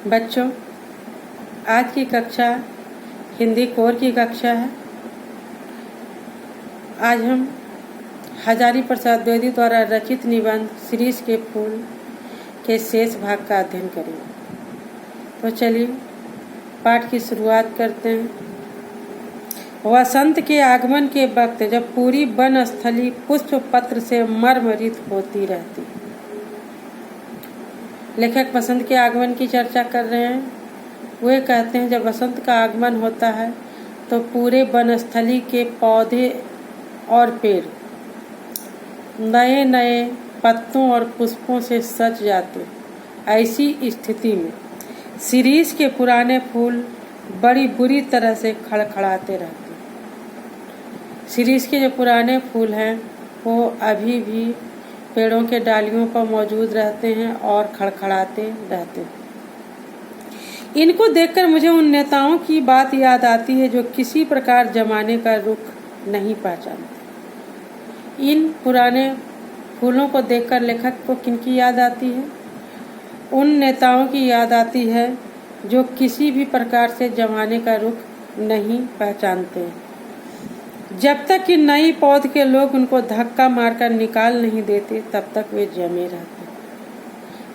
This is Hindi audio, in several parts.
बच्चों, आज की कक्षा हिंदी कोर की कक्षा है। आज हम हजारी प्रसाद द्विवेदी द्वारा रचित निबंध शिरीष के फूल के शेष भाग का अध्ययन करेंगे। तो चलिए पाठ की शुरुआत करते हैं। वसंत के आगमन के वक्त जब पूरी वन स्थली पुष्प पत्र से मर्मरित होती रहती। लेखक वसंत के आगमन की चर्चा कर रहे हैं। वे कहते हैं जब वसंत का आगमन होता है तो पूरे वनस्थली के पौधे और पेड़ नए नए पत्तों और पुष्पों से सज जाते। ऐसी स्थिति में शिरीष के पुराने फूल बड़ी बुरी तरह से खड़खड़ाते रहते। शिरीष के जो पुराने फूल हैं वो अभी भी पेड़ों के डालियों पर मौजूद रहते हैं और खड़खड़ाते रहते हैं। इनको देखकर मुझे उन नेताओं की बात याद आती है जो किसी प्रकार जमाने का रुख नहीं पहचानते। इन पुराने फूलों को देखकर लेखक को किनकी याद आती है? उन नेताओं की याद आती है जो किसी भी प्रकार से जमाने का रुख नहीं पहचानते हैं। जब तक कि नई पौध के लोग उनको धक्का मारकर निकाल नहीं देते तब तक वे जमे रहते।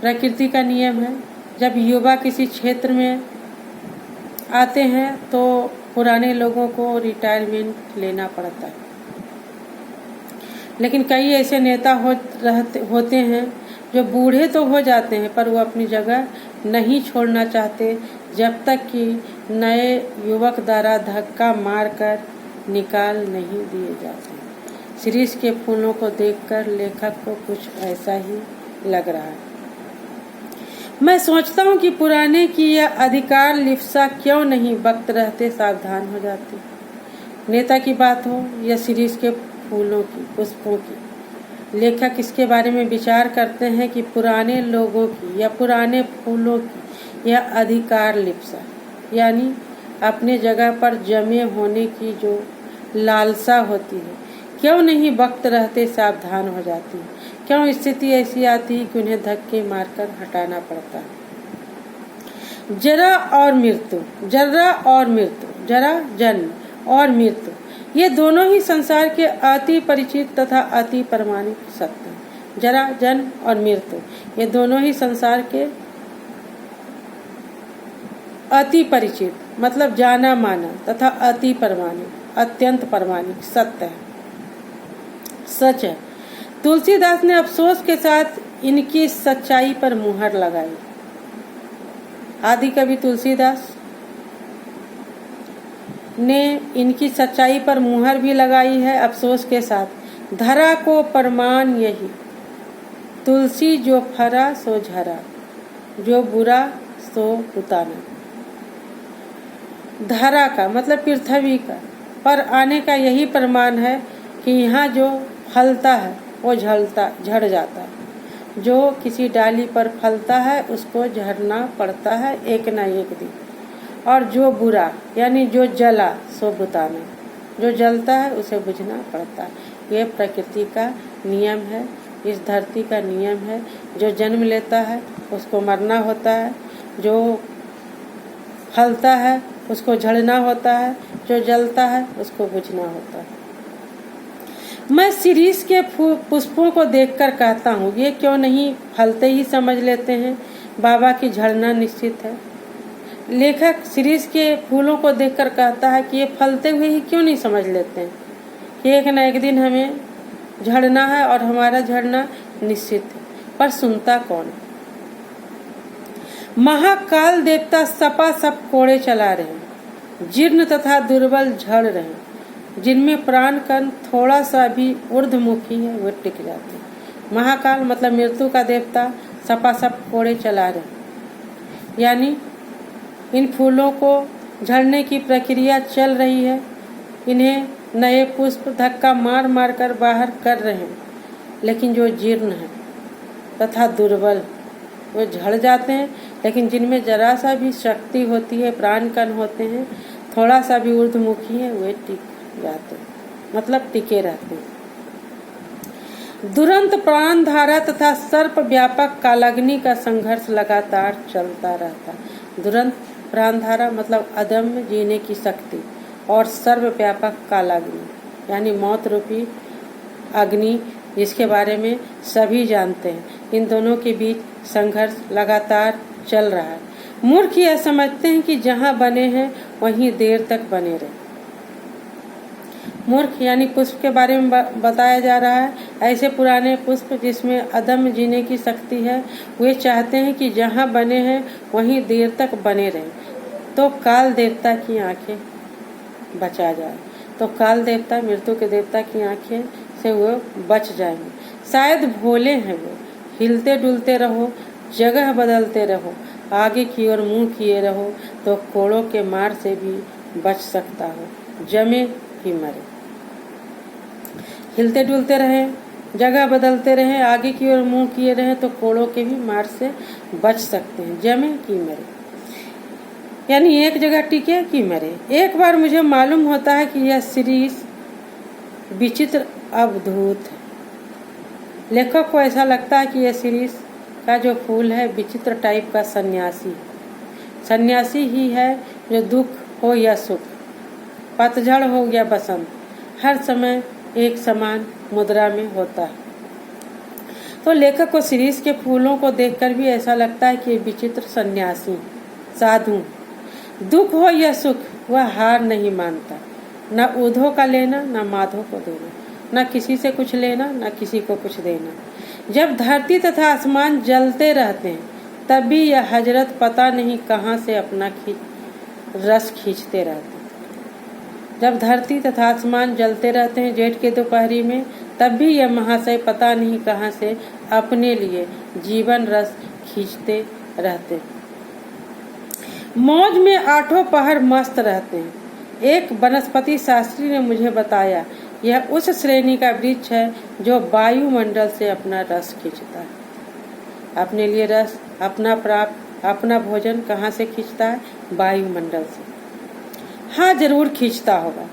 प्रकृति का नियम है, जब युवा किसी क्षेत्र में आते हैं तो पुराने लोगों को रिटायरमेंट लेना पड़ता है। लेकिन कई ऐसे नेता होते हैं जो बूढ़े तो हो जाते हैं पर वो अपनी जगह नहीं छोड़ना चाहते जब तक कि नए युवक द्वारा धक्का मारकर निकाल नहीं दिए जाते। शिरीष के फूलों को देखकर लेखक को कुछ ऐसा ही लग रहा है। मैं सोचता हूँ कि पुराने की यह अधिकार लिप्सा क्यों नहीं वक्त रहते सावधान हो जाती। नेता की बात हो या शिरीष के फूलों की, पुष्पों की, लेखक इसके बारे में विचार करते हैं कि पुराने लोगों की या पुराने फूलों की यह अधिकार लिप्सा यानी अपने जगह पर जमे होने की जो लालसा होती है क्यों नहीं वक्त रहते सावधान हो जाती है। क्यों स्थिति ऐसी आती है कि उन्हें धक्के मारकर हटाना पड़ता है। जरा और मृत्यु, जरा और मृत्यु, जरा जन्म और मृत्यु, ये दोनों ही संसार के अति परिचित तथा अति प्रमाणिक सत्य हैं। जरा, जन्म और मृत्यु ये दोनों ही संसार के अति परिचित मतलब जाना माना तथा अति प्रमाणिक अत्यंत प्रमाणिक सत्य है, सच है। तुलसीदास ने अफसोस के साथ इनकी सच्चाई पर मुहर लगाई। आदि कवि तुलसीदास ने इनकी सच्चाई पर मुहर भी लगाई है अफसोस के साथ। धरा को प्रमाण यही, तुलसी जो फरा सो झरा, जो बुरा सो उताना। धरा का मतलब पृथ्वी का, पर आने का यही प्रमाण है कि यहाँ जो फलता है वो झड़ जाता है। जो किसी डाली पर फलता है उसको झड़ना पड़ता है एक ना एक दिन। और जो बुरा यानी जो जला सो बुताना, जो जलता है उसे बुझना पड़ता है। ये प्रकृति का नियम है, इस धरती का नियम है। जो जन्म लेता है उसको मरना होता है, जो फलता है उसको झड़ना होता है, जो जलता है उसको बुझना होता है। मैं शिरीष के पुष्पों को देखकर कहता हूँ ये क्यों नहीं फलते ही समझ लेते हैं बाबा की झड़ना निश्चित है। लेखक शिरीष के फूलों को देखकर कहता है कि ये फलते हुए ही क्यों नहीं समझ लेते हैं कि एक न एक दिन हमें झड़ना है और हमारा झड़ना निश्चित है। पर सुनता कौन? महाकाल देवता सपासप कोड़े चला रहे हैं, जीर्ण तथा दुर्बल झड़ रहे हैं। जिनमें प्राण कण थोड़ा सा भी ऊर्ध्वमुखी है वे टिक जाते हैं। महाकाल मतलब मृत्यु का देवता सपासप कोड़े चला रहे हैं, यानी इन फूलों को झड़ने की प्रक्रिया चल रही है। इन्हें नए पुष्प धक्का मार मार कर बाहर कर रहे हैं, लेकिन जो जीर्ण है तथा दुर्बल वो झड़ जाते हैं। लेकिन जिनमें जरा सा भी शक्ति होती है, प्राण कण होते हैं, थोड़ा सा भी ऊर्ध्वमुखी है वे टिक जाते हैं, मतलब टिके रहते हैं। दुरंत प्राणधारा तथा सर्प व्यापक कालाग्नि का संघर्ष लगातार चलता रहता। दुरंत प्राणधारा मतलब अदम्य जीने की शक्ति, और सर्वव्यापक कालाग्नि यानी मौत रूपी अग्नि, जिसके बारे में सभी जानते हैं। इन दोनों के बीच संघर्ष लगातार चल रहा है। मूर्ख यह समझते हैं कि जहाँ बने हैं वहीं देर तक बने रहे। मूर्ख यानी पुष्प के बारे में बताया जा रहा है। ऐसे पुराने पुष्प जिसमें अदम्य जीने की शक्ति है, वे चाहते हैं कि जहाँ बने हैं वहीं देर तक बने रहें, तो काल देवता की आंखें बचा जाए। तो काल देवता, मृत्यु के देवता की आंखें से वो बच जाएंगे। शायद भोले हैं वो। हिलते डुलते रहो, जगह बदलते रहो, आगे की ओर मुंह किए रहो, तो कोड़ों के मार से भी बच सकता हो, जमे कि मरे। हिलते डुलते रहें, जगह बदलते रहें, आगे की ओर मुंह किए रहें, तो कोड़ों के भी मार से बच सकते हैं, जमे कि मरे। यानी एक जगह टिके कि मरे। एक बार मुझे मालूम होता है कि यह सीरीज विचित्र अवधूत है। लेखक को ऐसा लगता है कि यह सीरीज का जो फूल है विचित्र टाइप का सन्यासी है। सन्यासी ही है जो दुख हो या सुख, पतझड़ हो या बसंत, हर समय एक समान मुद्रा में होता है। तो लेखक को सीरीज के फूलों को देखकर भी ऐसा लगता है कि ये विचित्र सन्यासी साधु। दुख हो या सुख, वह हार नहीं मानता। न उधो का लेना, न माधो को देना, न किसी से कुछ लेना, न किसी को कुछ देना। जब धरती तथा आसमान जलते रहते हैं, तब भी यह हजरत पता नहीं कहाँ से अपना रस खींचते रहते हैं। जब धरती तथा आसमान जलते रहते हैं जेठ के दोपहरी में, तब भी यह महाशय पता नहीं कहाँ से अपने लिए जीवन रस खींचते रहते हैं। मौज में आठों पहर मस्त रहते हैं। एक वनस्पति शास्त्री ने मुझे बताया, यह उस श्रेणी का वृक्ष है जो वायुमंडल से अपना रस खींचता है। अपने लिए रस, अपना भोजन कहाँ से खींचता है? वायुमंडल से। हाँ, जरूर खींचता होगा।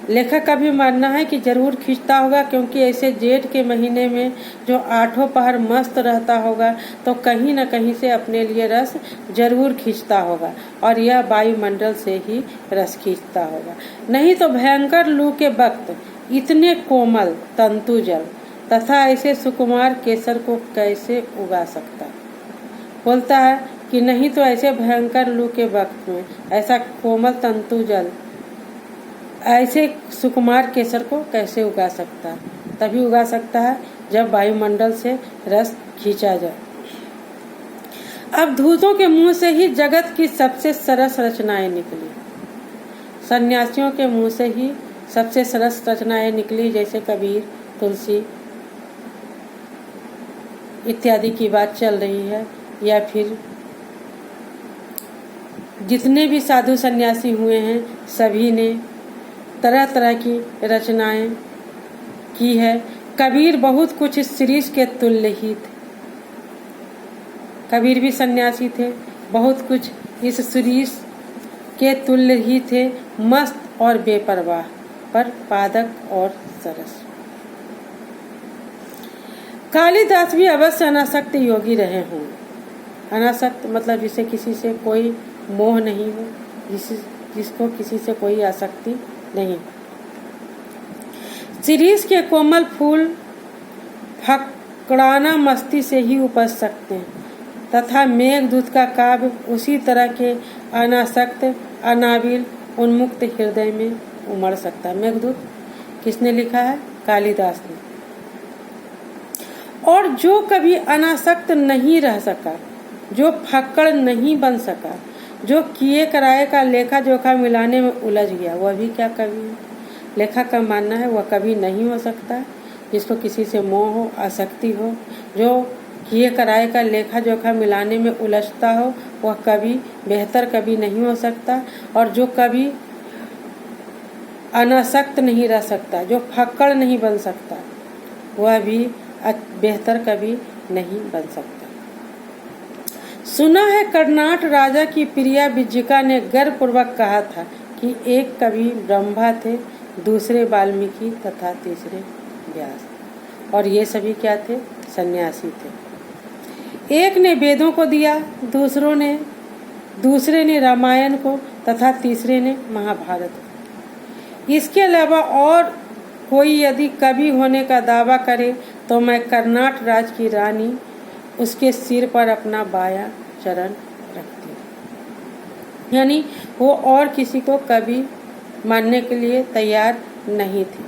लेखक का भी मानना है कि जरूर खींचता होगा, क्योंकि ऐसे जेठ के महीने में जो आठों पहर मस्त रहता होगा, तो कहीं न कहीं से अपने लिए रस जरूर खींचता होगा, और यह वायुमंडल से ही रस खींचता होगा। नहीं तो भयंकर लू के वक्त इतने कोमल तंतु जल तथा ऐसे सुकुमार केसर को कैसे उगा सकता? बोलता है कि नहीं तो ऐसे भयंकर लू के वक्त में ऐसा कोमल तंतु जल, ऐसे सुकुमार केसर को कैसे उगा सकता है? तभी उगा सकता है जब वायुमंडल से रस खींचा जाए। अब धूतों के मुंह से ही जगत की सबसे सरस रचनाएं निकली। सन्यासियों के मुंह से ही सबसे सरस रचनाएं निकली, जैसे कबीर, तुलसी इत्यादि की बात चल रही है, या फिर जितने भी साधु सन्यासी हुए हैं सभी ने तरह तरह की रचनाएं की है। कबीर बहुत कुछ इस सीरीज के तुल्य ही थे। कबीर भी सन्यासी थे, बहुत कुछ इस सीरीज के तुल्य ही थे, मस्त और बेपरवाह, पर पादक और सरस। कालिदास भी अवश्य अनासक्त योगी रहे होंगे। अनासक्त मतलब जिसे किसी से कोई मोह नहीं हो, जिसको किसी से कोई आसक्ति नहीं। शिरीष के कोमल फूल फकड़ाना मस्ती से ही उपज सकते हैं, तथा मेघदूत का काव्य उसी तरह के अनासक्त, अनाविल, उन्मुक्त हृदय में उमड़ सकता है। मेघदूत किसने लिखा है? कालिदास ने। और जो कभी अनासक्त नहीं रह सका, जो फक्कड़ नहीं बन सका, जो किए कराए का लेखा जोखा मिलाने में उलझ गया, वह भी क्या कवि है? लेखक का मानना है वह कभी नहीं हो सकता। जिसको किसी से मोह हो, आसक्ति हो, जो किए कराए का लेखा जोखा मिलाने में उलझता हो, वह कभी बेहतर कभी नहीं हो सकता। और जो कभी अनासक्त नहीं रह सकता, जो फक्कड़ नहीं बन सकता, वह भी बेहतर कभी नहीं बन सकता। सुना है कर्नाट राजा की प्रिया विज्जिका ने गर्वपूर्वक कहा था कि एक कवि ब्रह्मा थे, दूसरे वाल्मीकि तथा तीसरे व्यास। और ये सभी क्या थे? सन्यासी थे। एक ने वेदों को दिया, दूसरे ने रामायण को तथा तीसरे ने महाभारत को। इसके अलावा और कोई यदि कवि होने का दावा करे तो मैं कर्नाट राज की रानी उसके सिर पर अपना बायां चरण रखती हूँ। यानी वो और किसी को कवि मानने के लिए तैयार नहीं थी।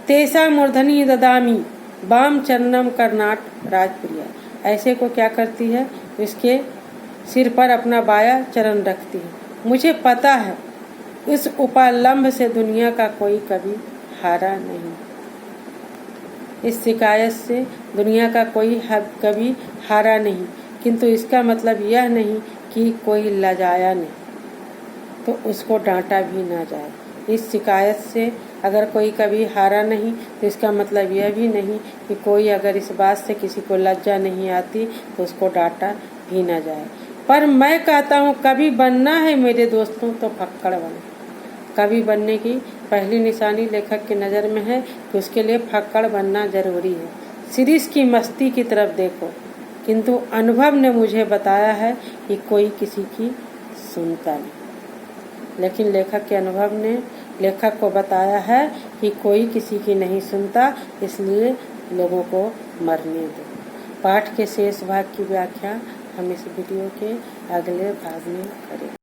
तेसा मूर्धनि ददामी वाम चरणम कर्नाट राजप्रिया। ऐसे को क्या करती है? उसके सिर पर अपना बायां चरण रखती है। मुझे पता है इस उपालंब से दुनिया का कोई कवि हारा नहीं, इस शिकायत से दुनिया का कोई कवि हारा नहीं, किंतु इसका मतलब यह नहीं कि कोई लजाया नहीं तो उसको डांटा भी ना जाए। इस शिकायत से अगर कोई कवि हारा नहीं तो इसका मतलब यह भी नहीं कि कोई अगर इस बात से किसी को लज्जा नहीं आती तो उसको डांटा भी ना जाए। पर मैं कहता हूँ कवि बनना है मेरे दोस्तों तो फक्कड़ बनो। कवि बनने की पहली निशानी लेखक की नज़र में है कि उसके लिए फक्कड़ बनना जरूरी है। शिरीष की मस्ती की तरफ देखो, किंतु अनुभव ने मुझे बताया है कि कोई किसी की सुनता नहीं, लेकिन लेखक के अनुभव ने लेखक को बताया है कि कोई किसी की नहीं सुनता, इसलिए लोगों को मरने दो। पाठ के शेष भाग की व्याख्या हम इस वीडियो के अगले भाग में करें।